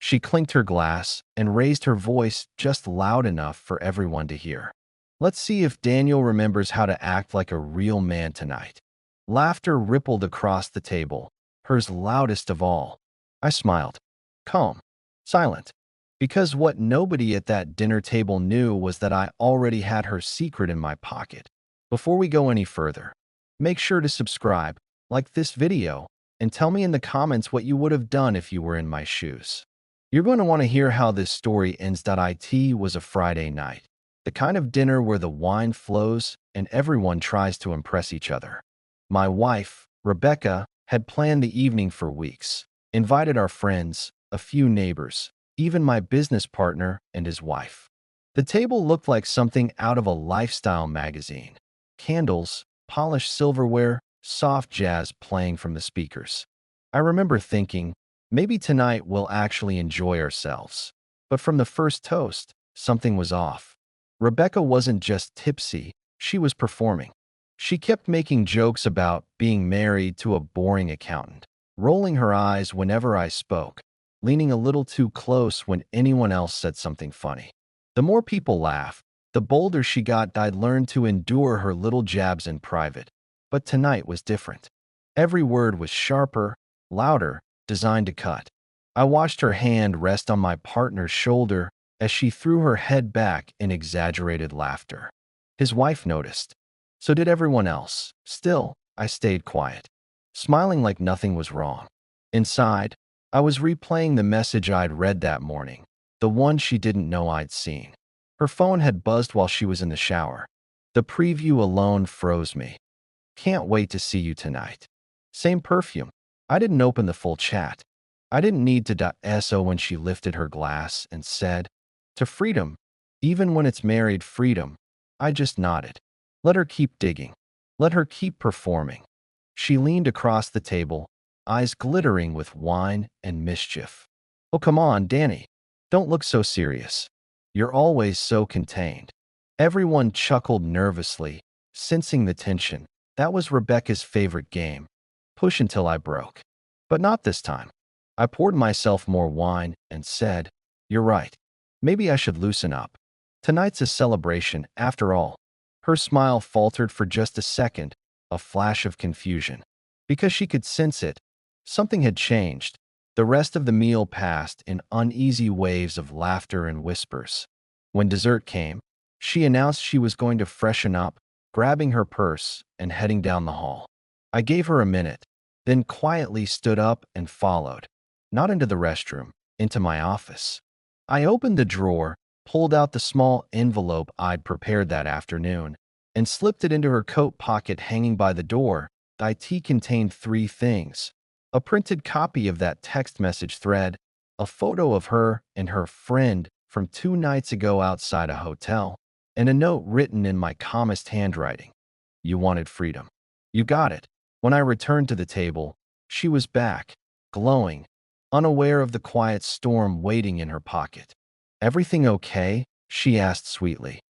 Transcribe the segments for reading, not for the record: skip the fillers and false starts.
She clinked her glass and raised her voice just loud enough for everyone to hear. Let's see if Daniel remembers how to act like a real man tonight. Laughter rippled across the table, hers loudest of all. I smiled. Calm. Silent. Because what nobody at that dinner table knew was that I already had her secret in my pocket. Before we go any further, make sure to subscribe, like this video, and tell me in the comments what you would have done if you were in my shoes. You're going to want to hear how this story ends. It was a Friday night, the kind of dinner where the wine flows and everyone tries to impress each other. My wife, Rebecca, had planned the evening for weeks, invited our friends, a few neighbors, even my business partner and his wife. The table looked like something out of a lifestyle magazine. Candles, polished silverware, soft jazz playing from the speakers. I remember thinking, maybe tonight we'll actually enjoy ourselves. But from the first toast, something was off. Rebecca wasn't just tipsy, she was performing. She kept making jokes about being married to a boring accountant, rolling her eyes whenever I spoke, leaning a little too close when anyone else said something funny. The more people laughed, the bolder she got. I'd learned to endure her little jabs in private. But tonight was different. Every word was sharper, louder, designed to cut. I watched her hand rest on my partner's shoulder as she threw her head back in exaggerated laughter. His wife noticed. So did everyone else. Still, I stayed quiet, smiling like nothing was wrong. Inside, I was replaying the message I'd read that morning, the one she didn't know I'd seen. Her phone had buzzed while she was in the shower. The preview alone froze me. Can't wait to see you tonight. Same perfume. I didn't open the full chat. I didn't need to .so when she lifted her glass and said, to freedom, even when it's married freedom. I just nodded. Let her keep digging. Let her keep performing. She leaned across the table, eyes glittering with wine and mischief. Oh, come on, Danny. Don't look so serious. You're always so contained. Everyone chuckled nervously, sensing the tension. That was Rebecca's favorite game. Push until I broke. But not this time. I poured myself more wine and said, you're right. Maybe I should loosen up. Tonight's a celebration, after all. Her smile faltered for just a second, a flash of confusion. Because she could sense it, something had changed. The rest of the meal passed in uneasy waves of laughter and whispers. When dessert came, she announced she was going to freshen up, grabbing her purse and heading down the hall. I gave her a minute, then quietly stood up and followed, not into the restroom, into my office. I opened the drawer, pulled out the small envelope I'd prepared that afternoon, and slipped it into her coat pocket hanging by the door. It contained 3 things: a printed copy of that text message thread, a photo of her and her friend from 2 nights ago outside a hotel, and a note written in my calmest handwriting. You wanted freedom. You got it. When I returned to the table, she was back, glowing, unaware of the quiet storm waiting in her pocket. Everything okay? She asked sweetly.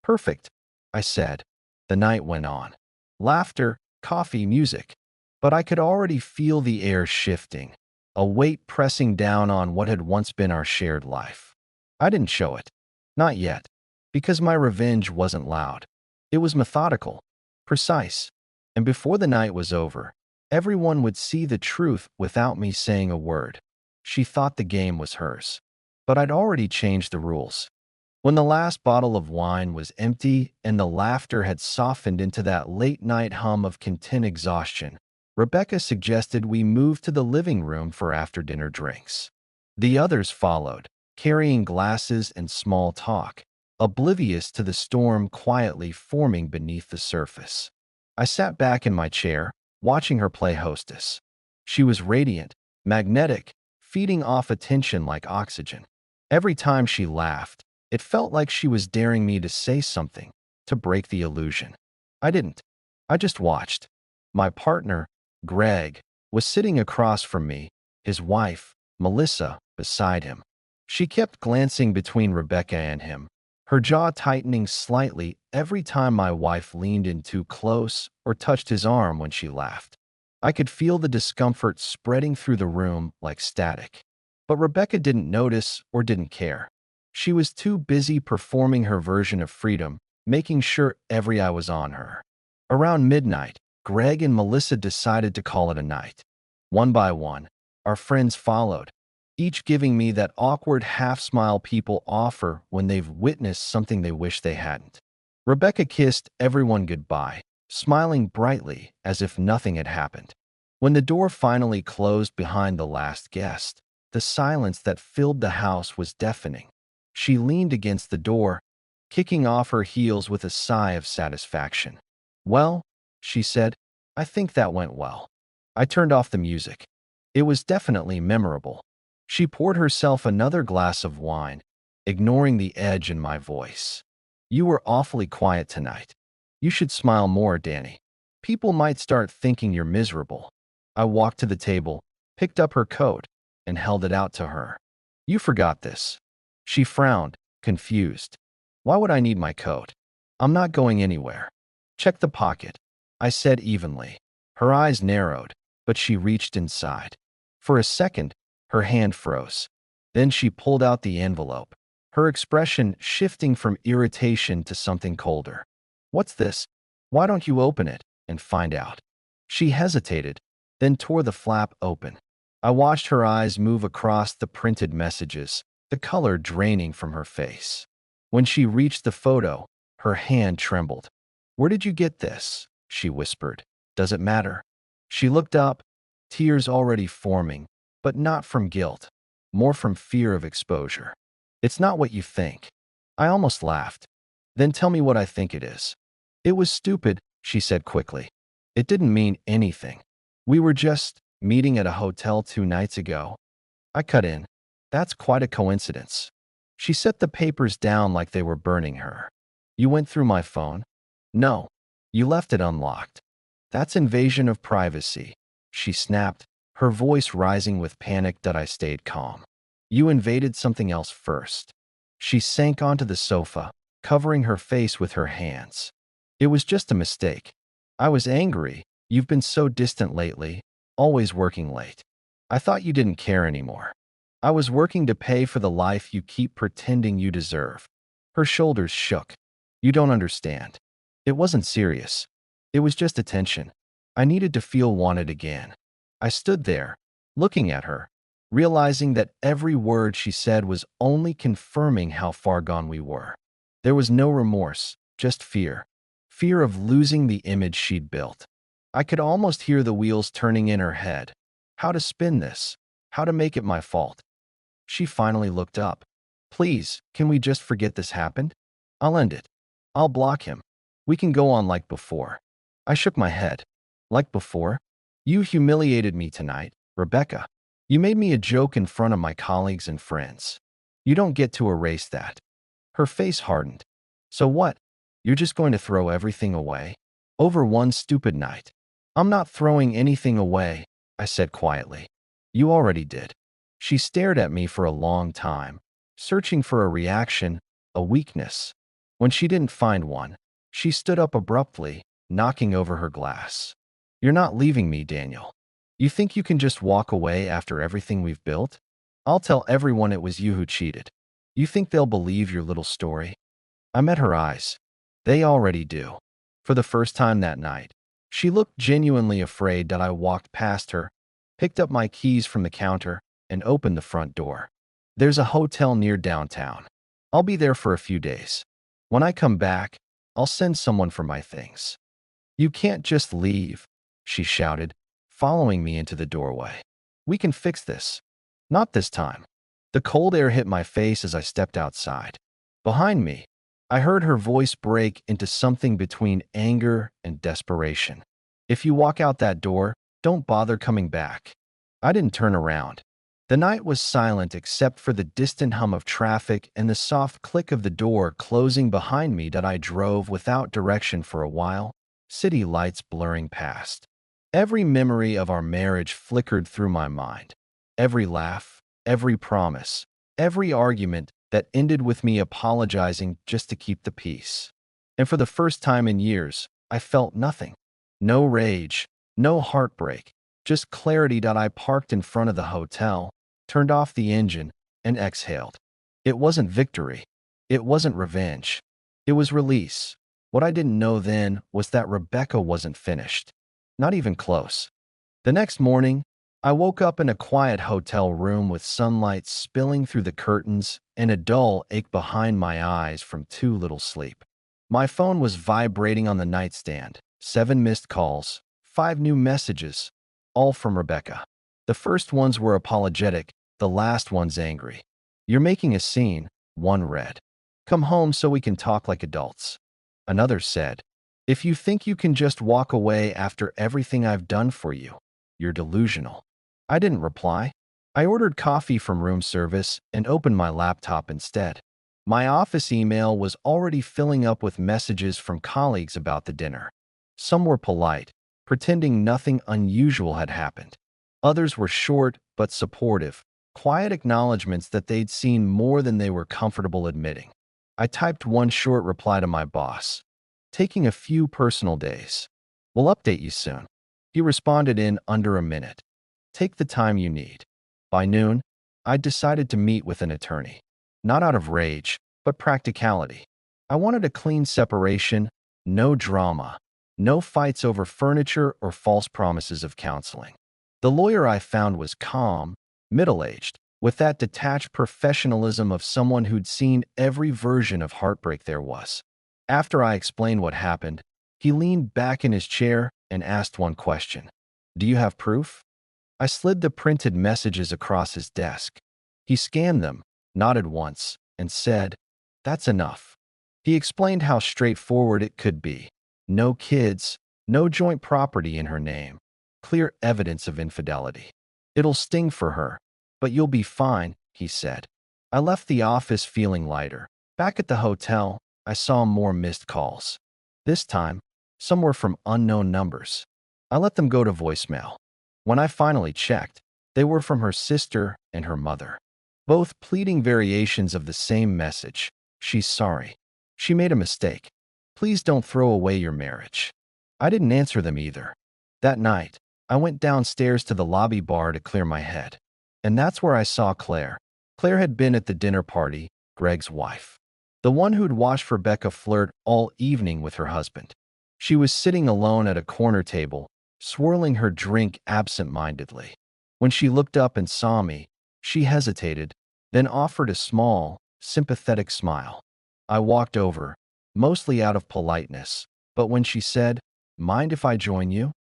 Perfect, I said. The night went on. Laughter, coffee, music. But I could already feel the air shifting, a weight pressing down on what had once been our shared life. I didn't show it. Not yet. Because my revenge wasn't loud. It was methodical, precise. And before the night was over, everyone would see the truth without me saying a word. She thought the game was hers. But I'd already changed the rules. When the last bottle of wine was empty and the laughter had softened into that late-night hum of content exhaustion, Rebecca suggested we move to the living room for after-dinner drinks. The others followed, carrying glasses and small talk, oblivious to the storm quietly forming beneath the surface. I sat back in my chair, watching her play hostess. She was radiant, magnetic, feeding off attention like oxygen. Every time she laughed, it felt like she was daring me to say something, to break the illusion. I didn't. I just watched. My partner, Greg, was sitting across from me, his wife, Melissa, beside him. She kept glancing between Rebecca and him, her jaw tightening slightly every time my wife leaned in too close or touched his arm when she laughed. I could feel the discomfort spreading through the room like static. But Rebecca didn't notice or didn't care. She was too busy performing her version of freedom, making sure every eye was on her. Around midnight, Greg and Melissa decided to call it a night. One by one, our friends followed, each giving me that awkward half-smile people offer when they've witnessed something they wish they hadn't. Rebecca kissed everyone goodbye, smiling brightly as if nothing had happened. When the door finally closed behind the last guest, the silence that filled the house was deafening. She leaned against the door, kicking off her heels with a sigh of satisfaction. "Well," she said, "I think that went well." I turned off the music. It was definitely memorable. She poured herself another glass of wine, ignoring the edge in my voice. "You were awfully quiet tonight. You should smile more, Danny. People might start thinking you're miserable." I walked to the table, picked up her coat, and held it out to her. "You forgot this." She frowned, confused. "Why would I need my coat? I'm not going anywhere." "Check the pocket," I said evenly. Her eyes narrowed, but she reached inside. For a second, her hand froze. Then she pulled out the envelope, her expression shifting from irritation to something colder. "What's this? Why don't you open it and find out?" She hesitated, then tore the flap open. I watched her eyes move across the printed messages, the color draining from her face. When she reached the photo, her hand trembled. "Where did you get this?" she whispered. "Does it matter?" She looked up, tears already forming, but not from guilt, more from fear of exposure. "It's not what you think." I almost laughed. "Then tell me what I think it is." "It was stupid," she said quickly. "It didn't mean anything. We were just meeting at a hotel 2 nights ago." I cut in. "That's quite a coincidence." She set the papers down like they were burning her. "You went through my phone?" "No. You left it unlocked." "That's invasion of privacy," she snapped, her voice rising with panic that I stayed calm. "You invaded something else first." She sank onto the sofa, covering her face with her hands. "It was just a mistake." I was angry. "You've been so distant lately, always working late. I thought you didn't care anymore." "I was working to pay for the life you keep pretending you deserve." Her shoulders shook. "You don't understand. It wasn't serious. It was just attention. I needed to feel wanted again." I stood there, looking at her, realizing that every word she said was only confirming how far gone we were. There was no remorse, just fear. Fear of losing the image she'd built. I could almost hear the wheels turning in her head. How to spin this? How to make it my fault? She finally looked up. "Please, can we just forget this happened? I'll end it. I'll block him. We can go on like before." I shook my head. "Like before? You humiliated me tonight, Rebecca. You made me a joke in front of my colleagues and friends. You don't get to erase that." Her face hardened. "So what? You're just going to throw everything away? Over one stupid night?" "I'm not throwing anything away," I said quietly. "You already did." She stared at me for a long time, searching for a reaction, a weakness. When she didn't find one, she stood up abruptly, knocking over her glass. "You're not leaving me, Daniel. You think you can just walk away after everything we've built? I'll tell everyone it was you who cheated. You think they'll believe your little story?" I met her eyes. They already do. For the first time that night, she looked genuinely afraid that I walked past her, picked up my keys from the counter, and opened the front door. "There's a hotel near downtown. I'll be there for a few days. When I come back, I'll send someone for my things." "You can't just leave," she shouted, following me into the doorway. "We can fix this." "Not this time." The cold air hit my face as I stepped outside. Behind me, I heard her voice break into something between anger and desperation. "If you walk out that door, don't bother coming back." I didn't turn around. The night was silent except for the distant hum of traffic and the soft click of the door closing behind me that I drove without direction for a while, city lights blurring past. Every memory of our marriage flickered through my mind. Every laugh, every promise, every argument that ended with me apologizing just to keep the peace. And for the first time in years, I felt nothing. No rage, no heartbreak, just clarity that I parked in front of the hotel, turned off the engine, and exhaled. It wasn't victory. It wasn't revenge. It was release. What I didn't know then was that Rebecca wasn't finished. Not even close. The next morning, I woke up in a quiet hotel room with sunlight spilling through the curtains and a dull ache behind my eyes from too little sleep. My phone was vibrating on the nightstand. 7 missed calls, 5 new messages, all from Rebecca. The first ones were apologetic, the last ones angry. "You're making a scene," one read. "Come home so we can talk like adults." Another said, "If you think you can just walk away after everything I've done for you, you're delusional." I didn't reply. I ordered coffee from room service and opened my laptop instead. My office email was already filling up with messages from colleagues about the dinner. Some were polite, pretending nothing unusual had happened. Others were short but supportive, quiet acknowledgments that they'd seen more than they were comfortable admitting. I typed one short reply to my boss, "Taking a few personal days. We'll update you soon." He responded in under a minute, "Take the time you need." By noon, I decided to meet with an attorney. Not out of rage, but practicality. I wanted a clean separation, no drama, no fights over furniture or false promises of counseling. The lawyer I found was calm, middle-aged, with that detached professionalism of someone who'd seen every version of heartbreak there was. After I explained what happened, he leaned back in his chair and asked one question. "Do you have proof?" I slid the printed messages across his desk. He scanned them, nodded once, and said, "That's enough." He explained how straightforward it could be. No kids, no joint property in her name. Clear evidence of infidelity. "It'll sting for her, but you'll be fine," he said. I left the office feeling lighter. Back at the hotel, I saw more missed calls. This time, some were from unknown numbers. I let them go to voicemail. When I finally checked, they were from her sister and her mother. Both pleading variations of the same message. "She's sorry. She made a mistake. Please don't throw away your marriage." I didn't answer them either. That night, I went downstairs to the lobby bar to clear my head. And that's where I saw Claire. Claire had been at the dinner party, Greg's wife. The one who'd watched Rebecca flirt all evening with her husband. She was sitting alone at a corner table, swirling her drink absent-mindedly. When she looked up and saw me, she hesitated, then offered a small, sympathetic smile. I walked over, mostly out of politeness, but when she said, "Mind if I join you?"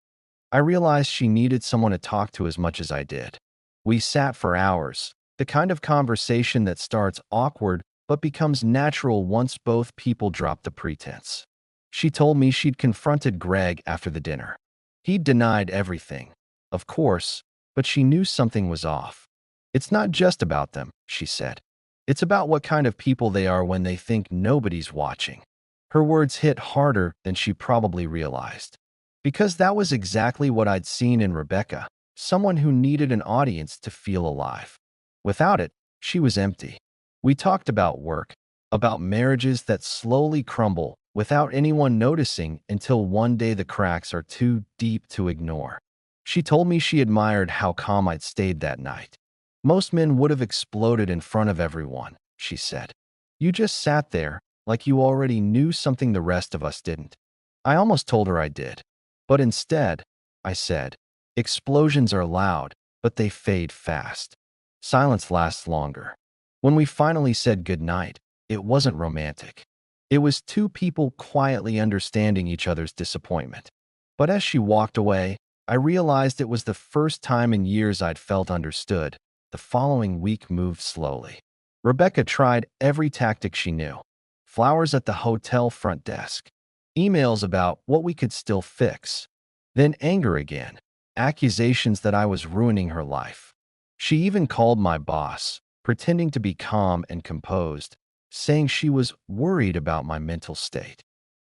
I realized she needed someone to talk to as much as I did. We sat for hours, the kind of conversation that starts awkward but becomes natural once both people drop the pretense. She told me she'd confronted Greg after the dinner. He'd denied everything, of course, but she knew something was off. "It's not just about them," she said. "It's about what kind of people they are when they think nobody's watching." Her words hit harder than she probably realized. Because that was exactly what I'd seen in Rebecca, someone who needed an audience to feel alive. Without it, she was empty. We talked about work, about marriages that slowly crumble without anyone noticing until one day the cracks are too deep to ignore. She told me she admired how calm I'd stayed that night. "Most men would have exploded in front of everyone," she said. "You just sat there like you already knew something the rest of us didn't." I almost told her I did. But instead, I said, "Explosions are loud, but they fade fast. Silence lasts longer." When we finally said goodnight, it wasn't romantic. It was two people quietly understanding each other's disappointment. But as she walked away, I realized it was the first time in years I'd felt understood. The following week moved slowly. Rebecca tried every tactic she knew. Flowers at the hotel front desk. Emails about what we could still fix. Then anger again. Accusations that I was ruining her life. She even called my boss, pretending to be calm and composed, saying she was worried about my mental state.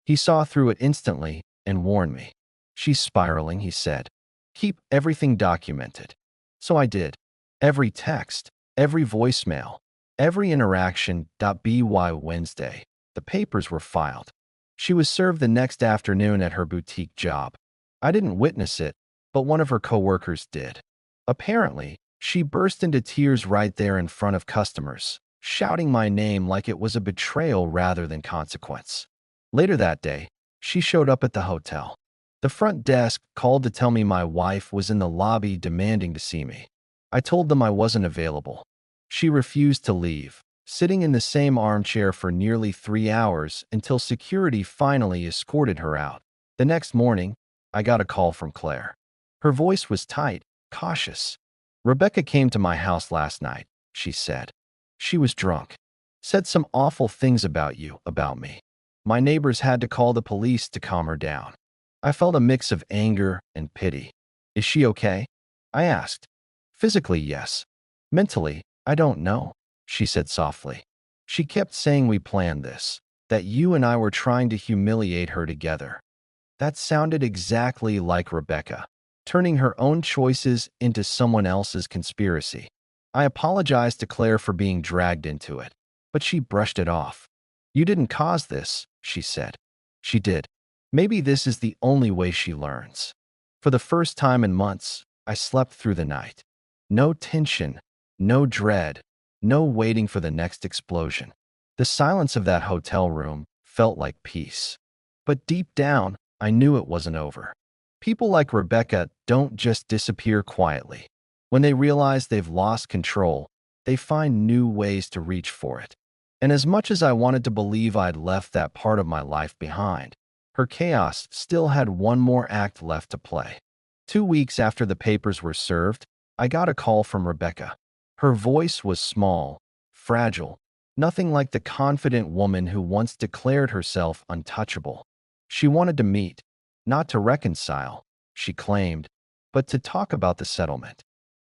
He saw through it instantly and warned me. "She's spiraling," he said. "Keep everything documented." So I did. Every text, every voicemail, every interaction. By Wednesday, the papers were filed. She was served the next afternoon at her boutique job. I didn't witness it, but one of her coworkers did. Apparently, She burst into tears right there in front of customers, shouting my name like it was a betrayal rather than consequence. Later that day, she showed up at the hotel. The front desk called to tell me my wife was in the lobby demanding to see me. I told them I wasn't available. She refused to leave, sitting in the same armchair for nearly 3 hours until security finally escorted her out. The next morning, I got a call from Claire. Her voice was tight, cautious. "Rebecca came to my house last night," she said. "She was drunk. Said some awful things about you, about me. My neighbors had to call the police to calm her down." I felt a mix of anger and pity. "Is she okay?" I asked. "Physically, yes. Mentally, I don't know," she said softly. "She kept saying we planned this, that you and I were trying to humiliate her together." That sounded exactly like Rebecca, turning her own choices into someone else's conspiracy. I apologized to Claire for being dragged into it, but she brushed it off. "You didn't cause this," she said. "She did. Maybe this is the only way she learns." For the first time in months, I slept through the night. No tension, no dread, no waiting for the next explosion. The silence of that hotel room felt like peace. But deep down, I knew it wasn't over. People like Rebecca don't just disappear quietly. When they realize they've lost control, they find new ways to reach for it. And as much as I wanted to believe I'd left that part of my life behind, her chaos still had one more act left to play. 2 weeks after the papers were served, I got a call from Rebecca. Her voice was small, fragile, nothing like the confident woman who once declared herself untouchable. She wanted to meet, not to reconcile, she claimed, but to talk about the settlement.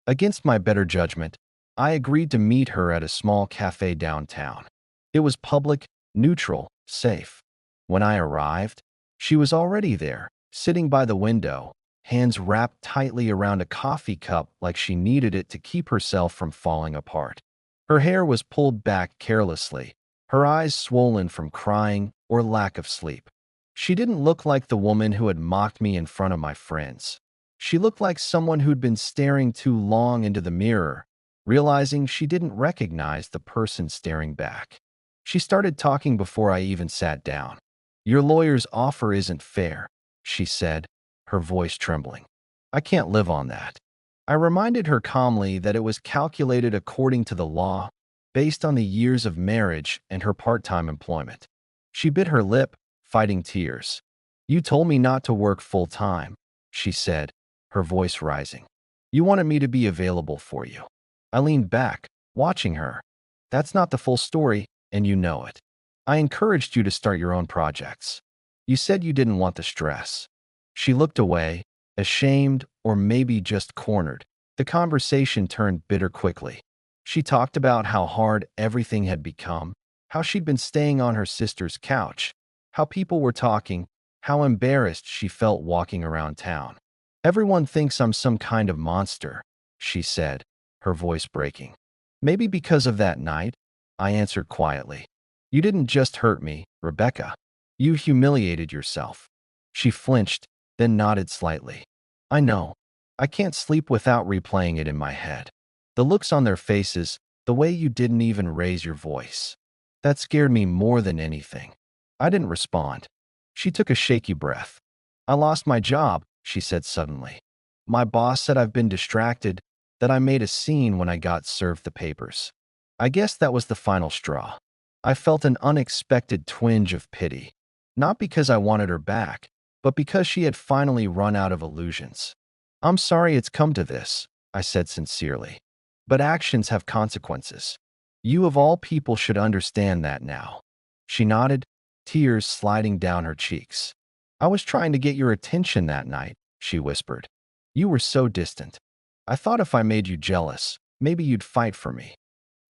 Against my better judgment, I agreed to meet her at a small cafe downtown. It was public, neutral, safe. When I arrived, she was already there, sitting by the window, hands wrapped tightly around a coffee cup like she needed it to keep herself from falling apart. Her hair was pulled back carelessly, her eyes swollen from crying or lack of sleep. She didn't look like the woman who had mocked me in front of my friends. She looked like someone who'd been staring too long into the mirror, realizing she didn't recognize the person staring back. She started talking before I even sat down. "Your lawyer's offer isn't fair," she said, her voice trembling. "I can't live on that." I reminded her calmly that it was calculated according to the law, based on the years of marriage and her part-time employment. She bit her lip, fighting tears. "You told me not to work full-time," she said, her voice rising. "You wanted me to be available for you." I leaned back, watching her. "That's not the full story, and you know it. I encouraged you to start your own projects. You said you didn't want the stress." She looked away, ashamed or maybe just cornered. The conversation turned bitter quickly. She talked about how hard everything had become, how she'd been staying on her sister's couch, how people were talking, how embarrassed she felt walking around town. "Everyone thinks I'm some kind of monster," she said, her voice breaking. "Maybe because of that night," I answered quietly. "You didn't just hurt me, Rebecca. You humiliated yourself." She flinched, then nodded slightly. "I know. I can't sleep without replaying it in my head. The looks on their faces, the way you didn't even raise your voice. That scared me more than anything." I didn't respond. She took a shaky breath. "I lost my job," she said suddenly. "My boss said I've been distracted, that I made a scene when I got served the papers." I guess that was the final straw. I felt an unexpected twinge of pity, not because I wanted her back, but because she had finally run out of illusions. "I'm sorry it's come to this," I said sincerely. "But actions have consequences. You of all people should understand that now." She nodded, tears sliding down her cheeks. "I was trying to get your attention that night," she whispered. "You were so distant. I thought if I made you jealous, maybe you'd fight for me."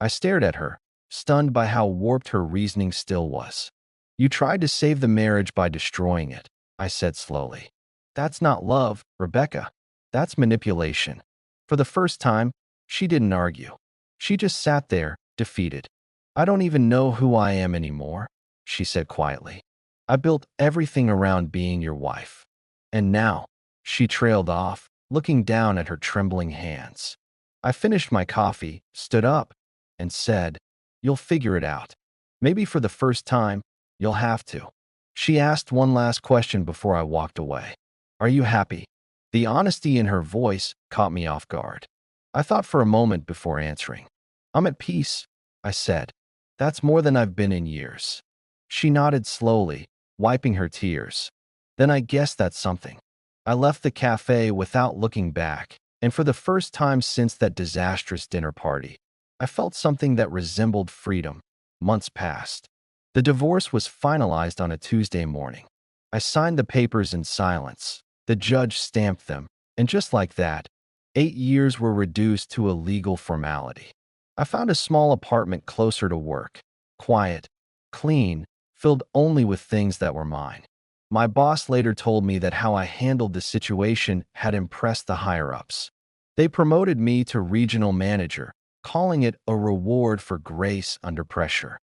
I stared at her, stunned by how warped her reasoning still was. "You tried to save the marriage by destroying it," I said slowly. "That's not love, Rebecca. That's manipulation." For the first time, she didn't argue. She just sat there, defeated. "I don't even know who I am anymore," she said quietly. "I built everything around being your wife. And now," she trailed off, looking down at her trembling hands, I finished my coffee, stood up, and said, "You'll figure it out. Maybe for the first time, you'll have to." She asked one last question before I walked away. "Are you happy?" The honesty in her voice caught me off guard. I thought for a moment before answering. "I'm at peace," I said. "That's more than I've been in years." She nodded slowly, wiping her tears. "Then I guess that's something." I left the cafe without looking back, and for the first time since that disastrous dinner party, I felt something that resembled freedom. Months passed. The divorce was finalized on a Tuesday morning. I signed the papers in silence. The judge stamped them, and just like that, 8 years were reduced to a legal formality. I found a small apartment closer to work, quiet, clean, filled only with things that were mine. My boss later told me that how I handled the situation had impressed the higher-ups. They promoted me to regional manager, calling it a reward for grace under pressure.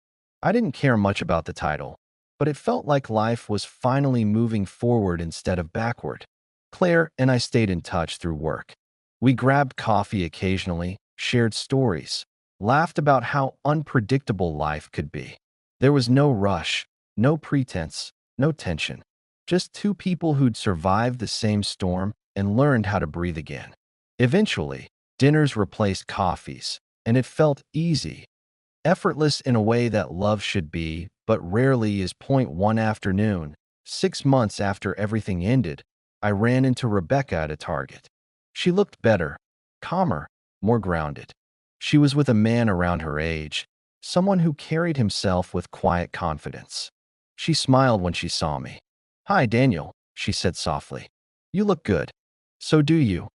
I didn't care much about the title, but it felt like life was finally moving forward instead of backward. Claire and I stayed in touch through work. We grabbed coffee occasionally, shared stories, laughed about how unpredictable life could be. There was no rush, no pretense, no tension. Just two people who'd survived the same storm and learned how to breathe again. Eventually, dinners replaced coffees, and it felt easy, effortless in a way that love should be, but rarely is. One afternoon, 6 months after everything ended, I ran into Rebecca at a Target. She looked better, calmer, more grounded. She was with a man around her age, someone who carried himself with quiet confidence. She smiled when she saw me. "Hi, Daniel," she said softly. "You look good." "So do you,"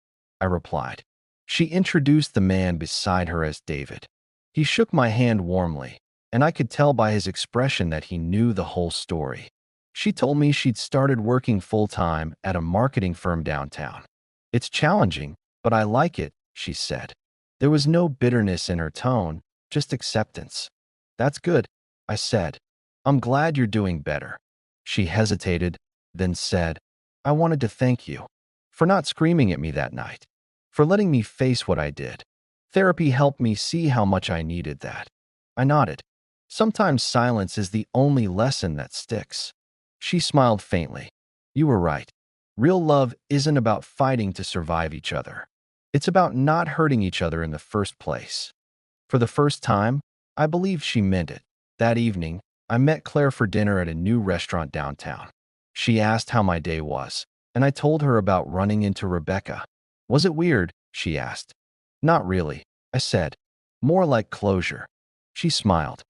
I replied. She introduced the man beside her as David. He shook my hand warmly, and I could tell by his expression that he knew the whole story. She told me she'd started working full-time at a marketing firm downtown. "It's challenging, but I like it," she said. There was no bitterness in her tone, just acceptance. "That's good," I said. "I'm glad you're doing better." She hesitated, then said, "I wanted to thank you for not screaming at me that night, for letting me face what I did. Therapy helped me see how much I needed that." I nodded. Sometimes silence is the only lesson that sticks. She smiled faintly. "You were right. Real love isn't about fighting to survive each other. It's about not hurting each other in the first place." For the first time, I believed she meant it. That evening, I met Claire for dinner at a new restaurant downtown. She asked how my day was, and I told her about running into Rebecca. "Was it weird?" she asked. "Not really," I said. "More like closure." She smiled.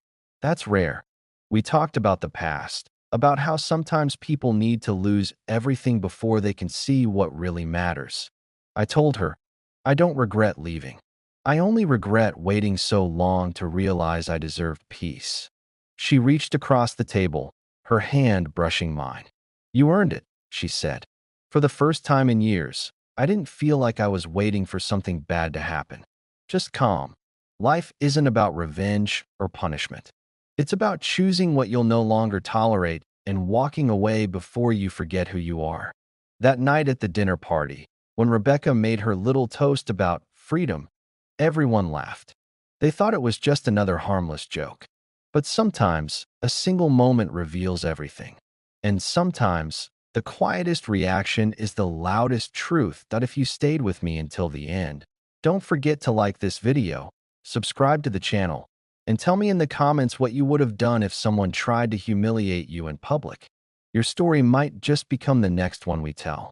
"That's rare." We talked about the past, about how sometimes people need to lose everything before they can see what really matters. I told her, "I don't regret leaving. I only regret waiting so long to realize I deserved peace." She reached across the table, her hand brushing mine. "You earned it," she said. For the first time in years, I didn't feel like I was waiting for something bad to happen. Just calm. Life isn't about revenge or punishment. It's about choosing what you'll no longer tolerate and walking away before you forget who you are. That night at the dinner party, when Rebecca made her little toast about freedom, everyone laughed. They thought it was just another harmless joke. But sometimes, a single moment reveals everything. And sometimes, the quietest reaction is the loudest truth. That if you stayed with me until the end, don't forget to like this video, subscribe to the channel, and tell me in the comments what you would have done if someone tried to humiliate you in public. Your story might just become the next one we tell.